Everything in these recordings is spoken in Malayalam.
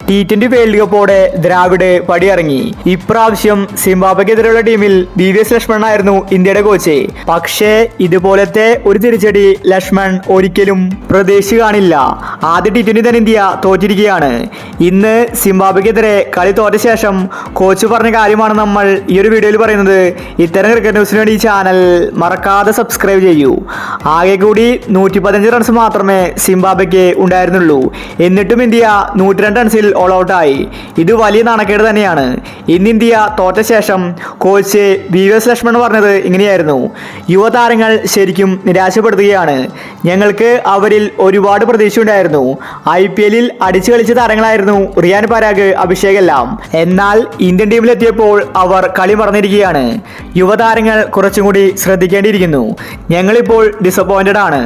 T20 world കപ്പോടെ Dravid പടിയിറങ്ങി. ഇപ്രാവശ്യം സിംബാബ്വെക്കെതിരെയുള്ള ടീമിൽ VVS ലക്ഷ്മൺ ആയിരുന്നു ഇന്ത്യയുടെ കോച്ച്. പക്ഷേ ഇതുപോലത്തെ ഒരു തിരിച്ചടി ലക്ഷ്മൺ ഒരിക്കലും പ്രതീക്ഷിച്ചു കാണില്ല. ആദ്യ T20 തന്നെ ഇന്ത്യ തോറ്റിരിക്കുകയാണ്. ഇന്ന് സിംബാബ്വെക്കെതിരെ കളി തോറ്റ ശേഷം കോച്ച് പറഞ്ഞ കാര്യമാണ് നമ്മൾ ഈ ഒരു വീഡിയോയിൽ പറയുന്നത്. ഇത്തരം ക്രിക്കറ്റ് ന്യൂസിന് വേണ്ടി ഈ ചാനൽ മറക്കാതെ സബ്സ്ക്രൈബ് ചെയ്യൂ. ആകെ കൂടി 115 റൺസ് മാത്രമേ സിംബാബ്വെക്ക് ഉണ്ടായിരുന്നുള്ളൂ. എന്നിട്ടും ഇന്ത്യ 102 റൺസിൽ ഓൾ ഔട്ടായി. ഇത് വലിയ നാണക്കേട് തന്നെയാണ്. ഇന്ന് ഇന്ത്യ തോറ്റ ശേഷം കോച്ച് VVS ലക്ഷ്മൺ പറഞ്ഞത് ഇങ്ങനെയായിരുന്നു: യുവതാരങ്ങൾ ശരിക്കും നിരാശപ്പെടുത്തുകയാണ്. ഞങ്ങൾക്ക് അവരിൽ ഒരുപാട് പ്രതീക്ഷയുണ്ടായിരുന്നു. IPL-ൽ അടിച്ചു കളിച്ച താരങ്ങളായിരുന്നു റിയാൻ പരാഗ്, അഭിഷേക് എല്ലാം. എന്നാൽ ഇന്ത്യൻ ടീമിലെത്തിയപ്പോൾ അവർ കളി മറന്നിരിക്കുകയാണ്. യുവതാരങ്ങൾ കുറച്ചും കൂടി ശ്രദ്ധിക്കേണ്ടിയിരിക്കുന്നു. ഞങ്ങളിപ്പോൾ ഡിസപ്പോയിന്റഡ് ആണ്.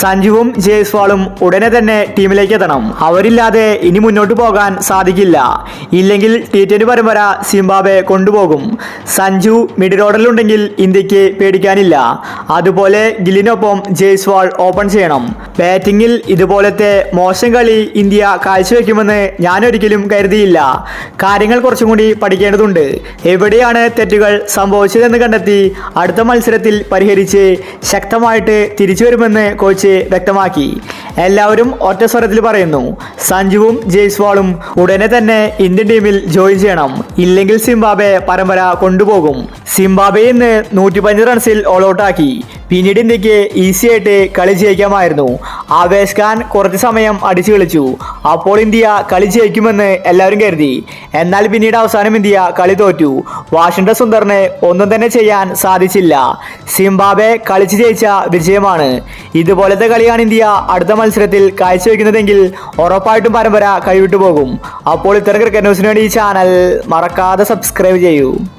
സഞ്ജുവും ജയ്സ്വാളും ഉടനെ തന്നെ ടീമിലേക്ക് എത്തണം. അവരില്ലാതെ ഇനി മുന്നോട്ട് പോകാൻ സാധിക്കില്ല. ഇല്ലെങ്കിൽ T20 പരമ്പര സിംബാബ്വെ കൊണ്ടുപോകും. സഞ്ജു മിഡിൽ ഓർഡറിലുണ്ടെങ്കിൽ ഇന്ത്യക്ക് പേടിക്കാനില്ല. അതുപോലെ ഗില്ലിനൊപ്പം ജയ്സ്വാൾ ഓപ്പൺ ചെയ്യണം. ബാറ്റിംഗിൽ ഇതുപോലത്തെ മോശം കളി ഇന്ത്യ കാഴ്ചവെക്കുമെന്ന് ഞാൻ ഒരിക്കലും കരുതിയില്ല. കാര്യങ്ങൾ കുറച്ചും കൂടി പഠിക്കേണ്ടതുണ്ട്. എവിടെയാണ് തെറ്റുകൾ സംഭവിച്ചതെന്ന് കണ്ടെത്തി അടുത്ത മത്സരത്തിൽ പരിഹരിച്ച് ശക്തമായിട്ട് തിരിച്ചു വരുമെന്ന് കോച്ച് വ്യക്തമാക്കി. എല്ലാവരും ഒറ്റ സ്വരത്തിൽ പറയുന്നു: സഞ്ജുവും ജയ്സ്വാളും ഉടനെ തന്നെ ഇന്ത്യൻ ടീമിൽ ജോയിൻ ചെയ്യണം. ഇല്ലെങ്കിൽ സിംബാബ്വെ പരമ്പര കൊണ്ടുപോകും. സിംബാബ്വെ ഇന്ന് 115 റൺസിൽ ഓൾ ഔട്ടാക്കി. പിന്നീട് ഇന്ത്യക്ക് ഈസി ആയിട്ട് കളി ജയിക്കാമായിരുന്നു. ആവേശ് ഖാൻ കുറച്ച് സമയം അടിച്ചു കളിച്ചു. അപ്പോൾ ഇന്ത്യ കളി ജയിക്കുമെന്ന് എല്ലാവരും കരുതി. എന്നാൽ പിന്നീട് അവസാനം ഇന്ത്യ കളി തോറ്റു. വാഷിംഗ്ടൺ സുന്ദറിന് ഒന്നും തന്നെ ചെയ്യാൻ സാധിച്ചില്ല. സിംബാബ്വെ കളിച്ച് ജയിച്ച വിജയമാണ്. ഇതുപോലത്തെ കളിയാണ് ഇന്ത്യ അടുത്ത മത്സരത്തിൽ കാഴ്ചവെക്കുന്നതെങ്കിൽ ഉറപ്പായിട്ടും പരമ്പര കൈവിട്ടു പോകും. അപ്പോൾ ഇത്തരം ക്രിക്കറ്റ് ന്യൂസിന് വേണ്ടി ഈ ചാനൽ മറക്കാതെ സബ്സ്ക്രൈബ് ചെയ്യൂ.